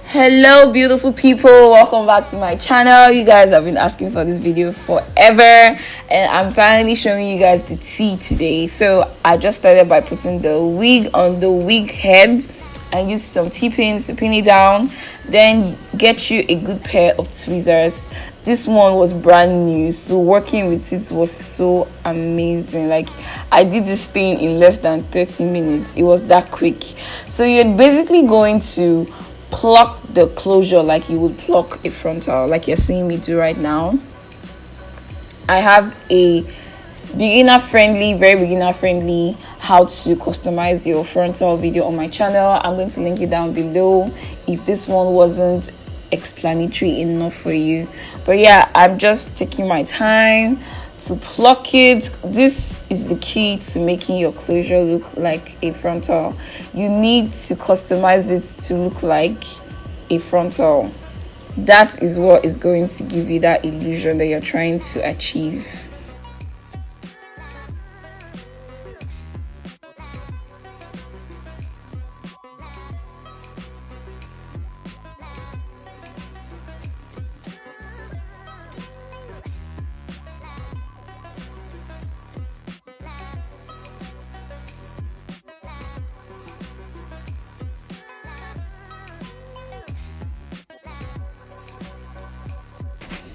Hello beautiful people, welcome back to my channel. You guys have been asking for this video forever and I'm finally showing you guys the tea today. So I just started by putting the wig on the wig head and use some T-pins to pin it down, then get you a good pair of tweezers. This one was brand new, so working with it was so amazing. Like, I did this thing in less than 30 minutes. It was that quick. So you're basically going to pluck the closure like you would pluck a frontal, like you're seeing me do right now. I have a very beginner friendly how to customize your frontal video on my channel. I'm going to link it down below if this one wasn't explanatory enough for you. But yeah, I'm just taking my time to pluck it. This is the key to making your closure look like a frontal. You need to customize it to look like a frontal. That is what is going to give you that illusion that you're trying to achieve.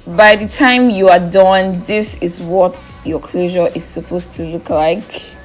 By the time you are done, this is what your closure is supposed to look like.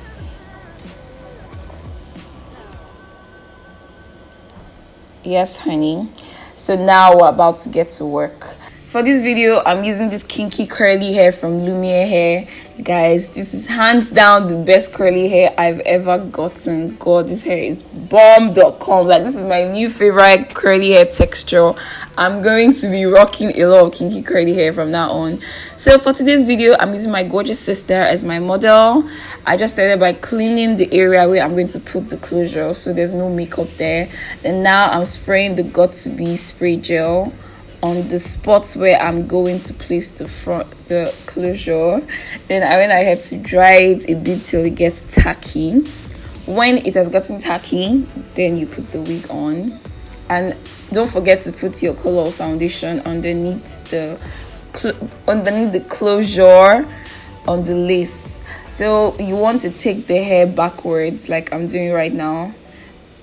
Yes, honey. So now we're about to get to work. For this video, I'm using this kinky curly hair from Lumiere Hair. Guys, this is hands down the best curly hair I've ever gotten. God, this hair is bomb.com. Like, this is my new favorite curly hair texture. I'm going to be rocking a lot of kinky curly hair from now on. So for today's video, I'm using my gorgeous sister as my model. I just started by cleaning the area where I'm going to put the closure, so there's no makeup there. And now I'm spraying the Got2b spray gel on the spots where I'm going to place the closure. Then I went ahead to dry it a bit till it gets tacky. When it has gotten tacky, then you put the wig on. And don't forget to put your color foundation underneath the closure on the lace. So you want to take the hair backwards like I'm doing right now.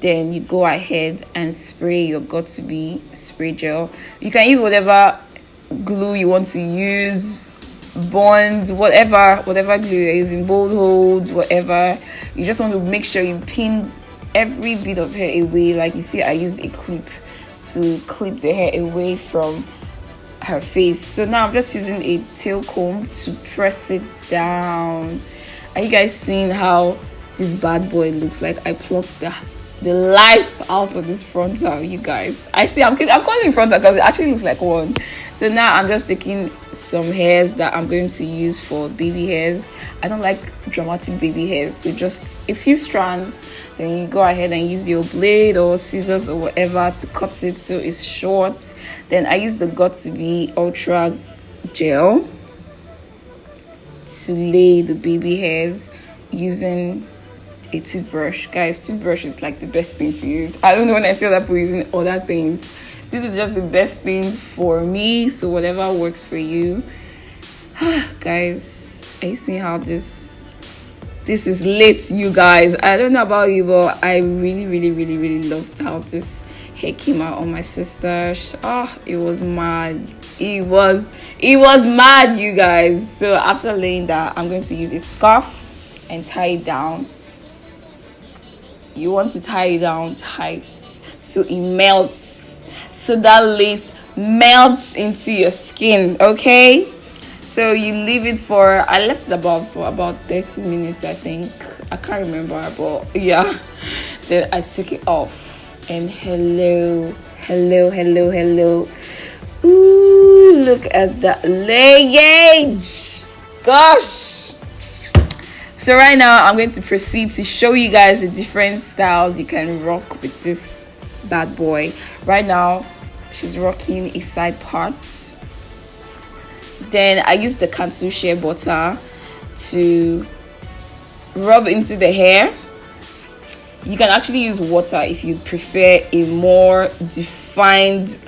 Then you go ahead and spray your Got2b spray gel. You can use whatever glue you want to use, bonds, whatever glue you're using, bold holds, whatever. You just want to make sure you pin every bit of hair away. Like you see, I used a clip to clip the hair away from her face. So now I'm just using a tail comb to press it down. Are you guys seeing how this bad boy looks like? I plucked the life out of this frontal, you guys. I'm calling it frontal because it actually looks like one. So now I'm just taking some hairs that I'm going to use for baby hairs. I don't like dramatic baby hairs, so just a few strands. Then you go ahead and use your blade or scissors or whatever to cut it so it's short. Then I use the Got2b Ultra Gel to lay the baby hairs using a toothbrush. Guys, toothbrush is like the best thing to use. I don't know when I see other people using other things. This is just the best thing for me, so whatever works for you. Guys, are you seeing how this is lit, you guys? I don't know about you, but I really loved how this hair came out on my sister. It was mad. It was mad, you guys. So after laying that, I'm going to use a scarf and tie it down. You want to tie it down tight so it melts, so that lace melts into your skin. Okay, so you leave it for, I left it for about 30 minutes, I think. I can't remember, but yeah. Then I took it off and hello. Ooh, look at that layage. Gosh. So right now, I'm going to proceed to show you guys the different styles you can rock with this bad boy. Right now, she's rocking a side part. Then I use the Cantu shea butter to rub into the hair. You can actually use water if you prefer a more defined,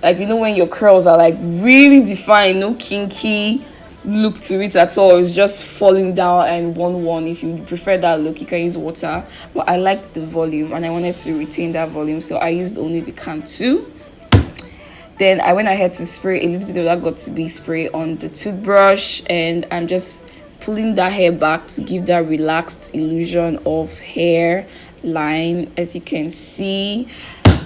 like, you know, when your curls are like really defined, no kinky look to it at all, it's just falling down and one. If you prefer that look, you can use water, but I liked the volume and I wanted to retain that volume, so I used only the can 2. Then I went ahead to spray a little bit of that got to be spray on the toothbrush, and I'm just pulling that hair back to give that relaxed illusion of hair line. As you can see,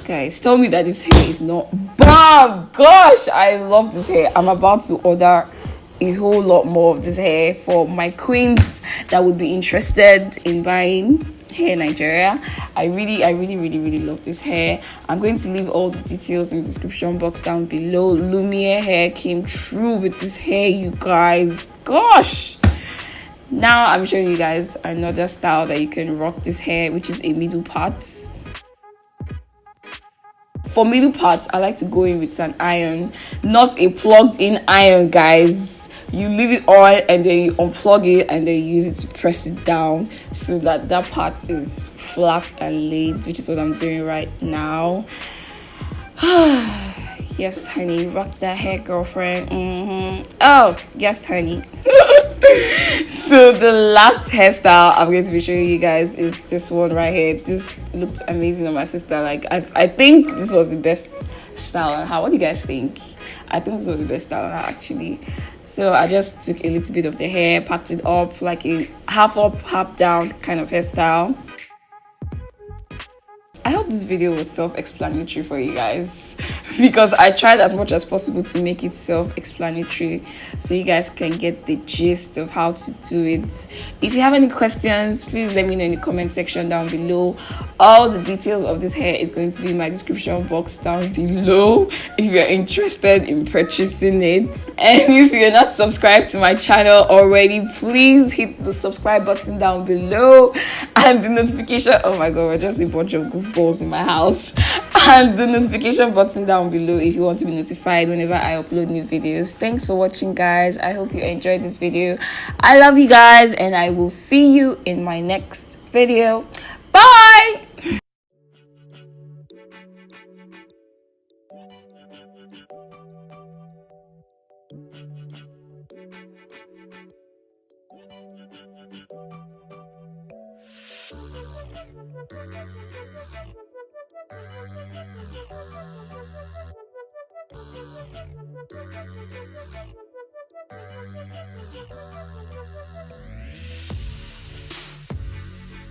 guys, tell me that this hair is not bomb. Gosh, I love this hair. I'm about to order a whole lot more of this hair for my queens that would be interested in buying hair in Nigeria. I really love this hair. I'm going to leave all the details in the description box down below. Lumiere Hair came through with this hair, you guys. Gosh, now I'm showing you guys another style that you can rock this hair, which is a middle part. For middle parts, I like to go in with an iron, not a plugged in iron, guys. You leave it on and then you unplug it and then you use it to press it down so that that part is flat and laid, which is what I'm doing right now. Yes, honey, rock that hair, girlfriend. Oh, yes, honey. So the last hairstyle I'm going to be showing you guys is this one right here. This looked amazing on my sister. Like, I think this was the best style on her. What do you guys think? I think this was the best style on her, actually. So I just took a little bit of the hair, packed it up like a half up, half down kind of hairstyle. I hope this video was self-explanatory for you guys, because I tried as much as possible to make it self-explanatory so you guys can get the gist of how to do it. If you have any questions, please let me know in the comment section down below. All the details of this hair is going to be in my description box down below if you're interested in purchasing it. And if you're not subscribed to my channel already, please hit the subscribe button down below and the notification. Oh my god, we're just a bunch of goofballs in my house. And the notification button down below if you want to be notified whenever I upload new videos. Thanks for watching, guys. I hope you enjoyed this video. I love you guys, and I will see you in my next video. Bye.